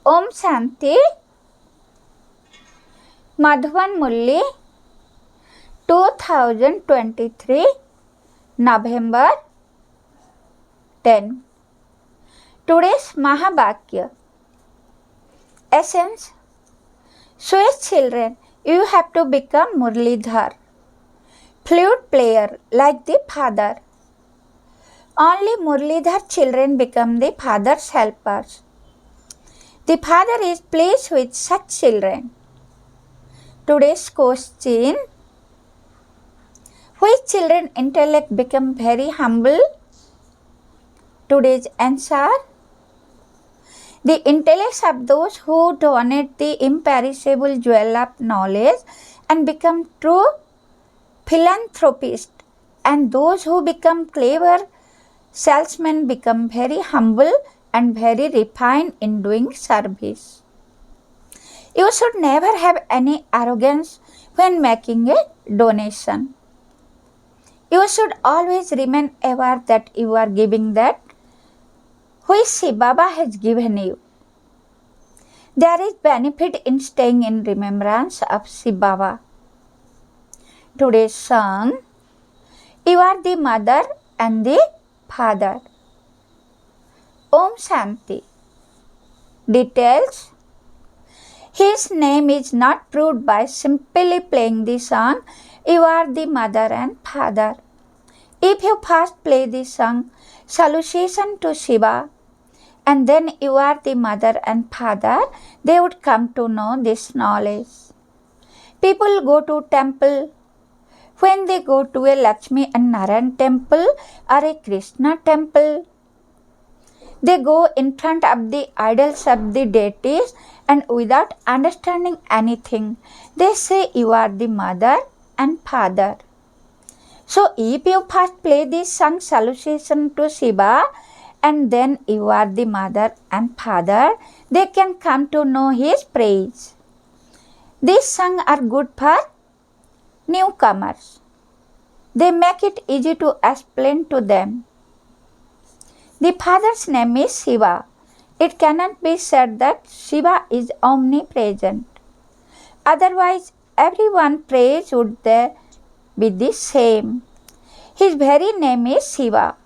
Om Shanti. Madhuvan Murli, 2023 November 10. Today's Mahabhagya. Essence. Sweet children, you have to become Murlidhar, flute player like the father. Only Murlidhar children become the father's helpers. The father is pleased with such children. Today's question. Which children intellect become very humble? Today's answer. The intellects of those who donate the imperishable jewel of knowledge and become true philanthropists, and those who become clever salesmen become very humble and very refined in doing service. You should never have any arrogance when making a donation. You should always remain aware that you are giving that which Shiv Baba has given you. There is benefit in staying in remembrance of Shiv Baba. Today's song. You are the mother and the father. Om Shanti. Details. His name is not proved by simply playing the song, You are the mother and father. If you first play the song, Salutation to Shiva, and then You are the mother and father, they would come to know this knowledge. People go to temple. When they go to a Lakshmi and Narayan temple or a Krishna temple, they go in front of the idols of the deities and without understanding anything, they say You are the mother and father. So if you first play this song Salutation to Shiva and then You are the mother and father, they can come to know His praise. These songs are good for newcomers. They make it easy to explain to them. The father's name is Shiva. It cannot be said that Shiva is omnipresent. Otherwise, everyone's praise would there be the same. His very name is Shiva.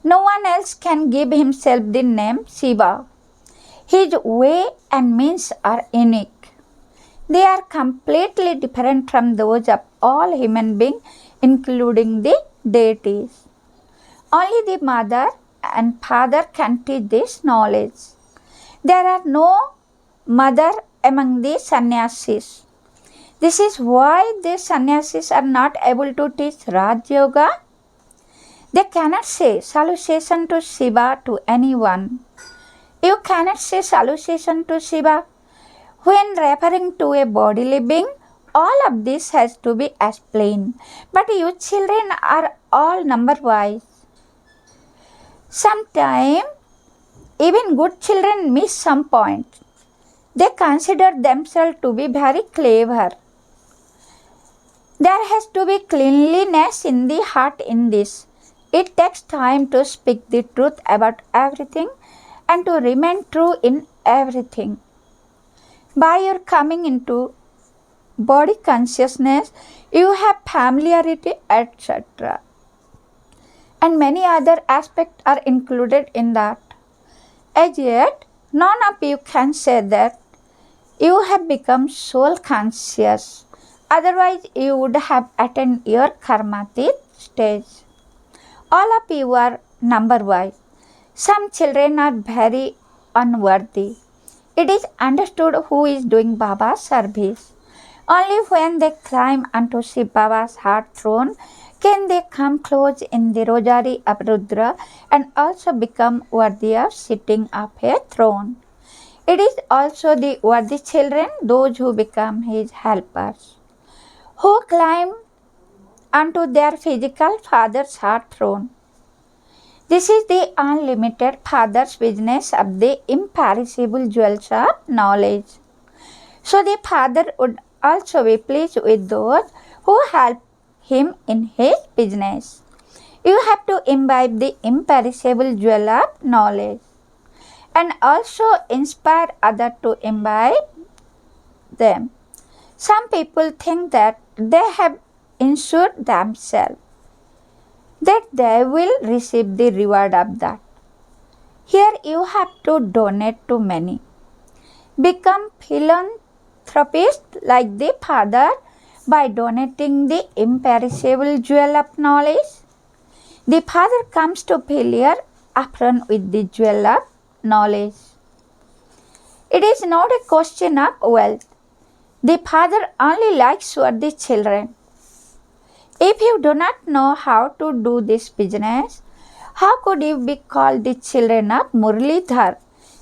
No one else can give himself the name Shiva. His way and means are unique. They are completely different from those of all human beings, including the deities. Only the mother and father can teach this knowledge. There are no mother among the sannyasis. This is why the sannyasis are not able to teach Raj Yoga. They cannot say Salutation to Shiva to anyone. You cannot say Salutation to Shiva. When referring to a bodily being, all of this has to be explained. But you children are all number-wise. Sometimes, even good children miss some points. They consider themselves to be very clever. There has to be cleanliness in the heart in this. It takes time to speak the truth about everything and to remain true in everything. By your coming into body consciousness, you have familiarity, etc. And many other aspects are included in that. As yet, none of you can say that you have become soul conscious. Otherwise, you would have attained your karmatit stage. All of you are number-wise. Some children are very unworthy. It is understood who is doing Baba's service. Only when they climb onto Shiv Baba's heart throne can they come close in the rosary of Rudra and also become worthy of sitting up a throne. It is also the worthy children, those who become His helpers, who climb onto their physical father's heart throne. This is the unlimited father's business of the imperishable jewels of knowledge. So the father would also be pleased with those who help him in his business. You have to imbibe the imperishable jewel of knowledge. and also inspire others to imbibe them. Some people think that they have ensured themselves that they will receive the reward of that. Here you have to donate to many. Become philanthropist like the father by donating the imperishable jewel of knowledge. The father comes to failure often with the jewel of knowledge. It is not a question of wealth. The father only likes worthy children. If you do not know how to do this business, how could you be called the children of Murlidhar,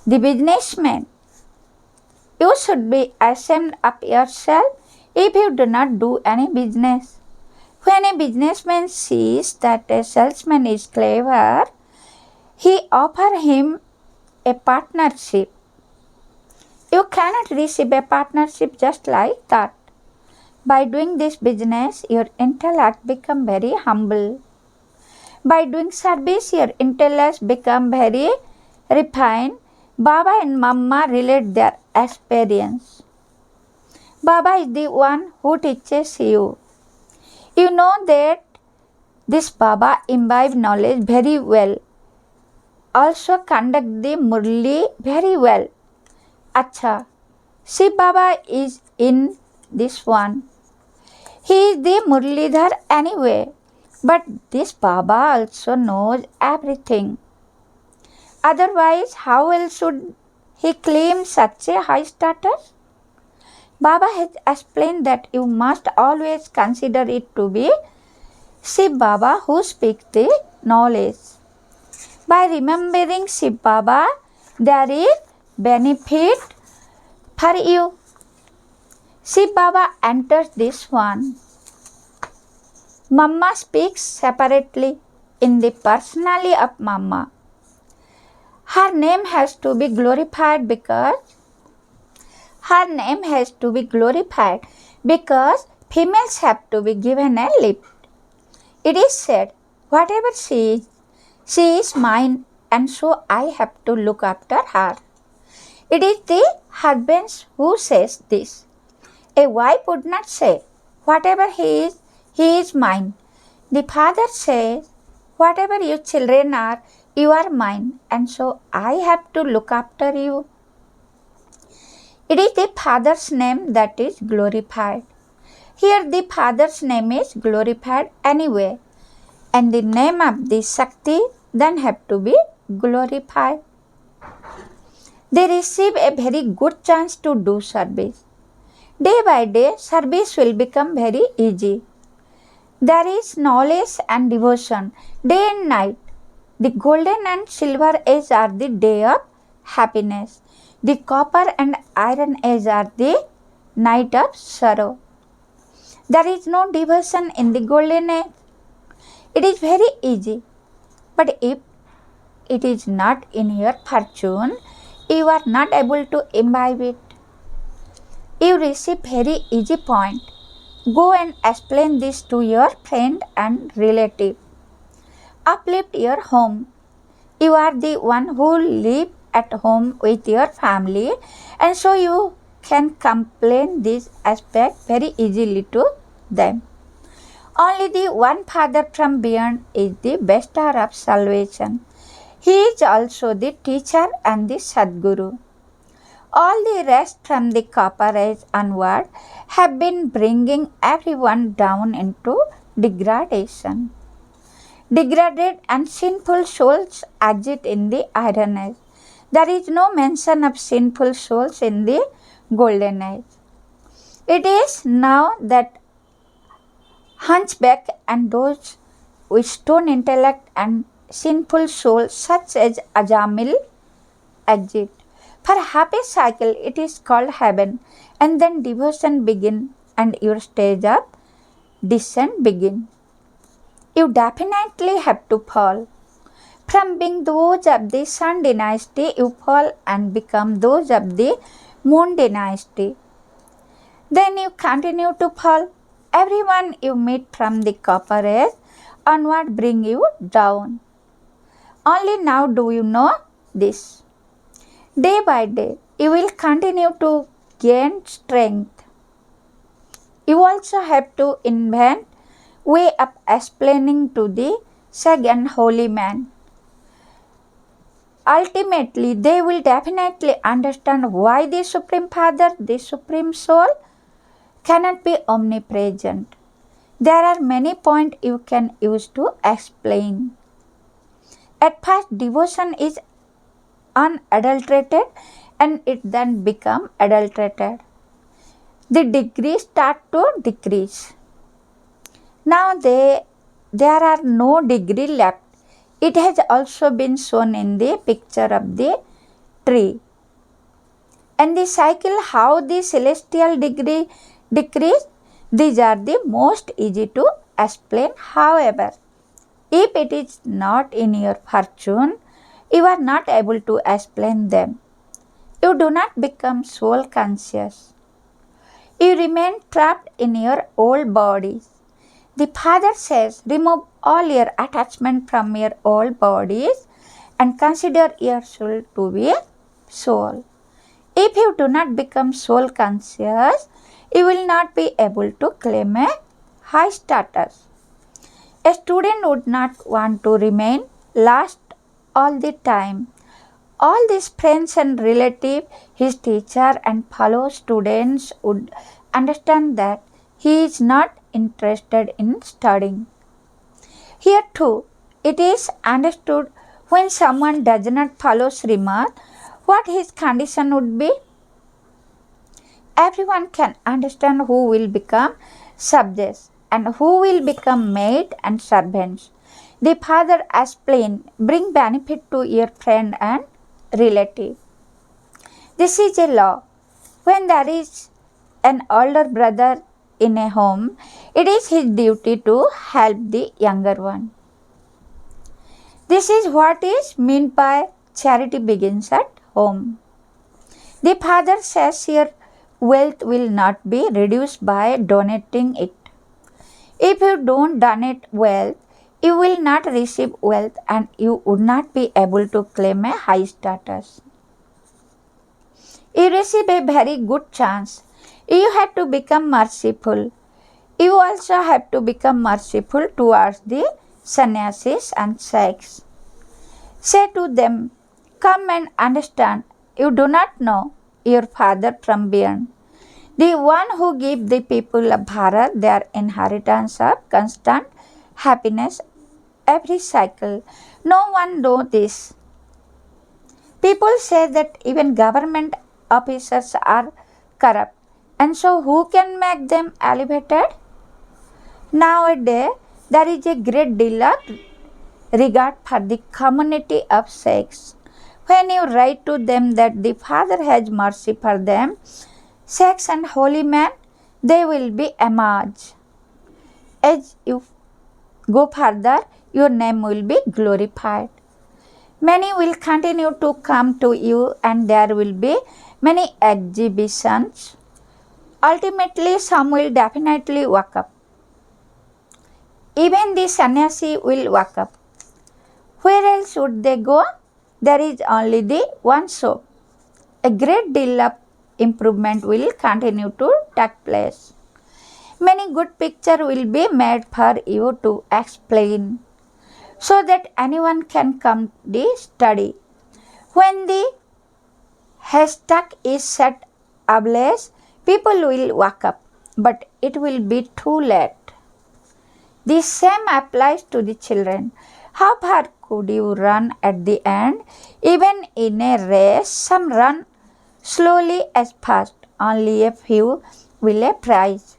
the businessman? You should be ashamed of yourself if you do not do any business. When a businessman sees that a salesman is clever, he offers him a partnership. You cannot receive a partnership just like that. By doing this business, your intellect becomes very humble. By doing service, your intellect becomes very refined. Baba and Mama relate their experience. Baba is the one who teaches you. You know that this Baba imbibes knowledge very well. Also conduct the Murli very well. Acha, Shiv Baba is in this one. He is the Murlidhar anyway. But this Baba also knows everything. Otherwise, how else should he claim such a high status? Baba has explained that you must always consider it to be Shiv Baba who speaks the knowledge. By remembering Shiv Baba, there is benefit for you. Shiv Baba enters this one. Mama speaks separately in the personality of Mama. Her name has to be glorified because females have to be given a lift. It is said, whatever she is mine, and so I have to look after her. It is the husband who says this. A wife would not say, whatever he is mine. The father says, whatever you children are, you are mine, and so I have to look after you. It is the Father's name that is glorified. Here the Father's name is glorified anyway, and the name of the Shakti then have to be glorified. They receive a very good chance to do service. Day by day, service will become very easy. There is knowledge and devotion, day and night. The golden and silver age are the day of happiness. The copper and iron age are the night of sorrow. There is no devotion in the golden age. It is very easy. But if it is not in your fortune, you are not able to imbibe it. You receive very easy point. Go and explain this to your friend and relative. Uplift your home. You are the one who live at home with your family, and so you can complain this aspect very easily to them. Only the one Father from beyond is the bestower of salvation. He is also the teacher and the Sadguru. All the rest from the copper age onward have been bringing everyone down into degradation. Degraded and sinful souls exist in the iron age. There is no mention of sinful souls in the golden age. It is now that hunchback and those with stone intellect and sinful souls such as Ajamil exist. For a happy cycle, it is called heaven, and then devotion begin and your stage of descent begin. You definitely have to fall. From being those of the Sun dynasty, you fall and become those of the Moon dynasty. Then you continue to fall. Everyone you meet from the copper age onward bring you down. Only now do you know this. Day by day, you will continue to gain strength. You also have to invent way of explaining to the sage and holy man. Ultimately, they will definitely understand why the Supreme Father, the Supreme Soul, cannot be omnipresent. There are many points you can use to explain. At first, devotion is unadulterated and it then becomes adulterated. The degrees start to decrease. Now there are no degree left. It has also been shown in the picture of the tree. And the cycle how the celestial degree decrease, these are the most easy to explain. However, if it is not in your fortune, you are not able to explain them. You do not become soul conscious. You remain trapped in your old bodies. The Father says, remove all your attachment from your old bodies and consider your soul to be soul. If you do not become soul conscious, you will not be able to claim a high status. A student would not want to remain last all the time. All these friends and relatives, his teacher and fellow students would understand that he is not interested in studying. Here too, it is understood when someone does not follow Srimad, what his condition would be. Everyone can understand who will become subjects and who will become maid and servants. The Father explained, bring benefit to your friend and relative. This is a law. When there is an older brother in a home, it is his duty to help the younger one. This is what is meant by charity begins at home. The Father says your wealth will not be reduced by donating it. If you don't donate wealth, you will not receive wealth and you would not be able to claim a high status. You receive a very good chance. You have to become merciful. You also have to become merciful towards the sannyasis and sages. Say to them, come and understand, you do not know your Father from beyond. The one who gives the people of Bharat their inheritance of constant happiness every cycle. No one knows this. People say that even government officers are corrupt, and so who can make them elevated? Nowadays, there is a great deal of regard for the community of sages. When you write to them that the Father has mercy for them, sages and holy men, they will be amazed. As you go further, your name will be glorified. Many will continue to come to you and there will be many exhibitions. Ultimately, some will definitely wake up. Even the sannyasi will wake up. Where else would they go? There is only the one soap. A great deal of improvement will continue to take place. Many good pictures will be made for you to explain, so that anyone can come to study. When the haystack is set ablaze, people will wake up, but it will be too late. The same applies to the children. How far could you run at the end? Even in a race, some run slowly as fast, only a few will a prize.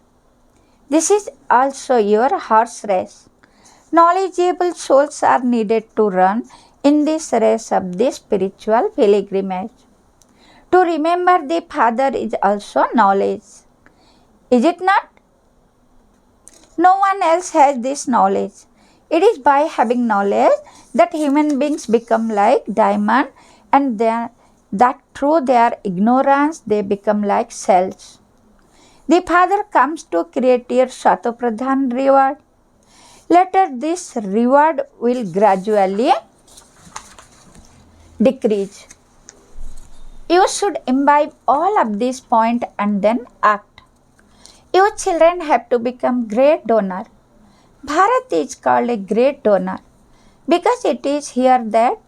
This is also your horse race. Knowledgeable souls are needed to run in this race of the spiritual pilgrimage. To remember the Father is also knowledge. Is it not? No one else has this knowledge. It is by having knowledge that human beings become like diamond, and that through their ignorance they become like cells. The Father comes to create your Satopradhan reward. Later this reward will gradually decrease. You should imbibe all of these points and then act. Your children have to become great donor. Bharat is called a great donor because it is here that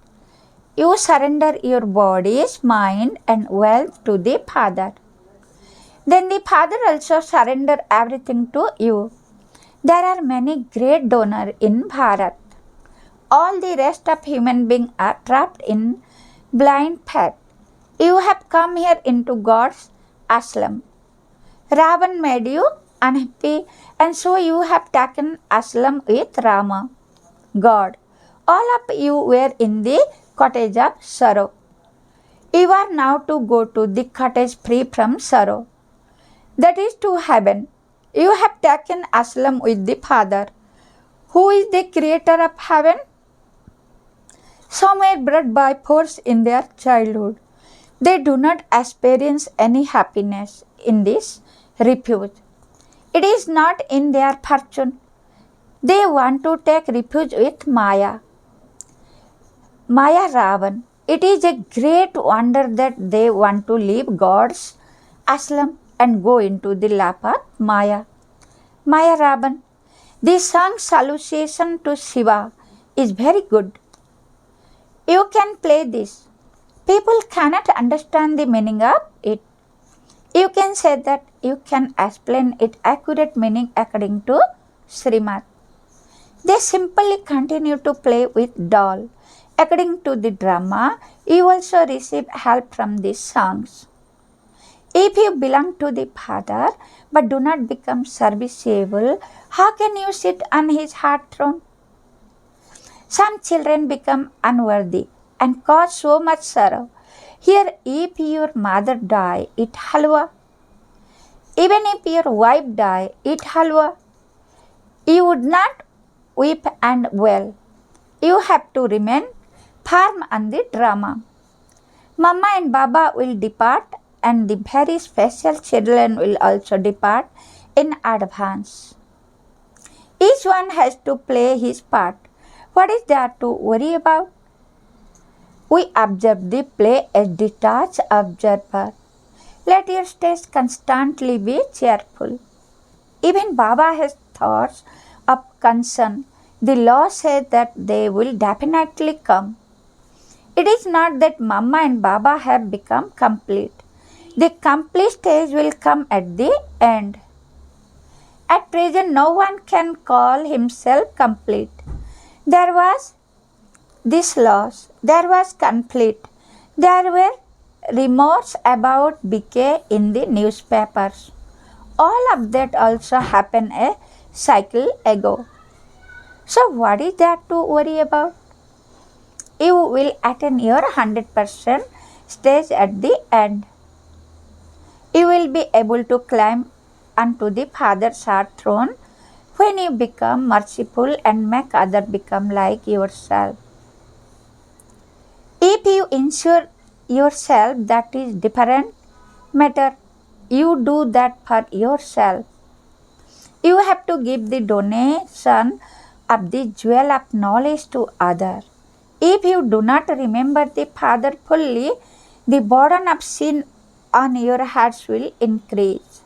you surrender your bodies, mind and wealth to the Father. Then the Father also surrender everything to you. There are many great donors in Bharat. All the rest of human beings are trapped in blind faith. You have come here into God's ashram. Ravan made you unhappy and so you have taken ashram with Rama, God. All of you were in the cottage of sorrow. You are now to go to the cottage free from sorrow. That is to heaven. You have taken ashram with the Father. Who is the creator of heaven? Some were brought by force in their childhood. They do not experience any happiness in this refuge. It is not in their fortune. They want to take refuge with Maya. Maya Ravan. It is a great wonder that they want to leave God's ashram and go into the lap of Maya. Maya Ravan. The song salutation to Shiva is very good. You can play this. People cannot understand the meaning of it. You can say that you can explain its accurate meaning according to Srimad. They simply continue to play with doll. According to the drama, you also receive help from these songs. If you belong to the Father but do not become serviceable, how can you sit on his heart throne? Some children become unworthy and cause so much sorrow. Here, if your mother die, eat halwa. Even if your wife die, eat halwa. You would not weep and wail. You have to remain firm on the drama. Mama and Baba will depart and the very special children will also depart in advance. Each one has to play his part. What is there to worry about? We observe the play as detached observer. Let your stage constantly be cheerful. Even Baba has thoughts of concern. The law says that they will definitely come. It is not that Mama and Baba have become complete. The complete stage will come at the end. At present, no one can call himself complete. There was this loss, there was conflict, there were remorse about decay in the newspapers. All of that also happened a cycle ago. So what is there to worry about? You will attain your 100% stage at the end. You will be able to climb onto the Father's heart throne when you become merciful and make others become like yourself. If you ensure yourself that is different matter, you do that for yourself. You have to give the donation of the jewel of knowledge to others. If you do not remember the Father fully, the burden of sin on your hearts will increase.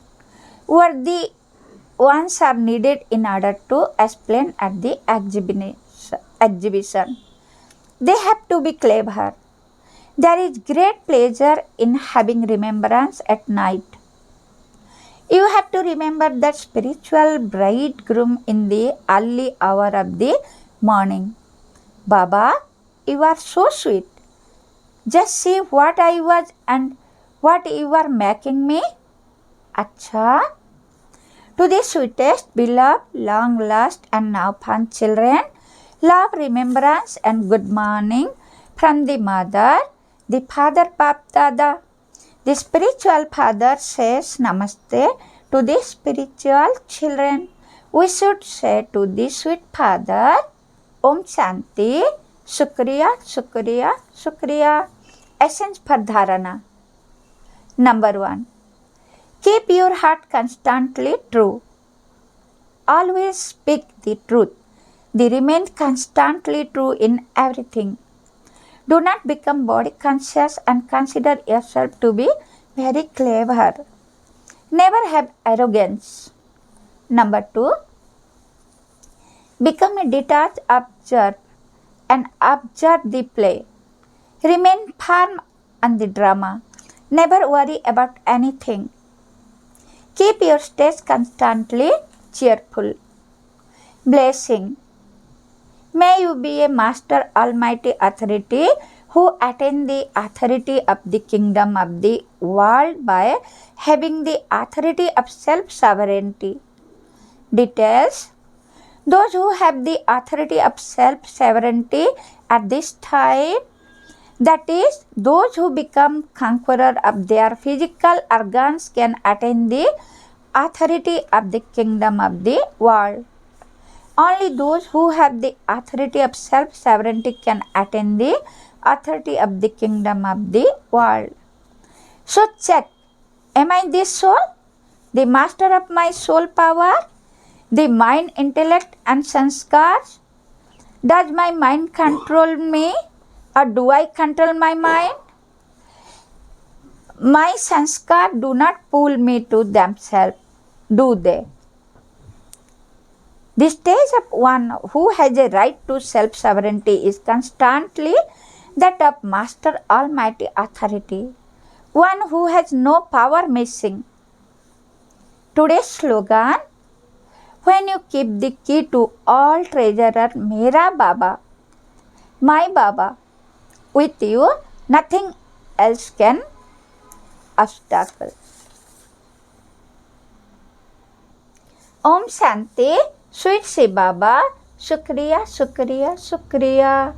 Worthy ones are needed in order to explain at the exhibition. They have to be clever. There is great pleasure in having remembrance at night. You have to remember that spiritual bridegroom in the early hour of the morning. Baba, you are so sweet. Just see what I was and what you are making me. Acha. To the sweetest, beloved, long lost and now found children, love, remembrance and good morning from the mother, the father Bap Dada. The spiritual father says namaste to the spiritual children. We should say to the sweet father, Om Shanti, Shukriya, Shukriya, Shukriya. Essence for Dharana. Number 1. Keep your heart constantly true. Always speak the truth. They remain constantly true in everything. Do not become body conscious and consider yourself to be very clever. Never have arrogance. Number 2, become a detached observer and observe the play. Remain firm on the drama. Never worry about anything. Keep your stage constantly cheerful. Blessing. May you be a master almighty authority who attain the authority of the kingdom of the world by having the authority of self-sovereignty. Details. Those who have the authority of self-sovereignty at this time, that is, those who become conqueror of their physical organs, can attain the authority of the kingdom of the world. Only those who have the authority of self-sovereignty can attain the authority of the kingdom of the world. So check, am I this soul, the master of my soul power, the mind, intellect and sanskars? Does my mind control me or do I control my mind? My sanskar do not pull me to themselves, do they? The stage of one who has a right to self-sovereignty is constantly that of master almighty authority, one who has no power missing. Today's slogan, when you keep the key to all treasurer Mera Baba, my Baba, with you, nothing else can obstacle. Om Shanti, sweet Sai Baba, Shukriya, Shukriya, Shukriya.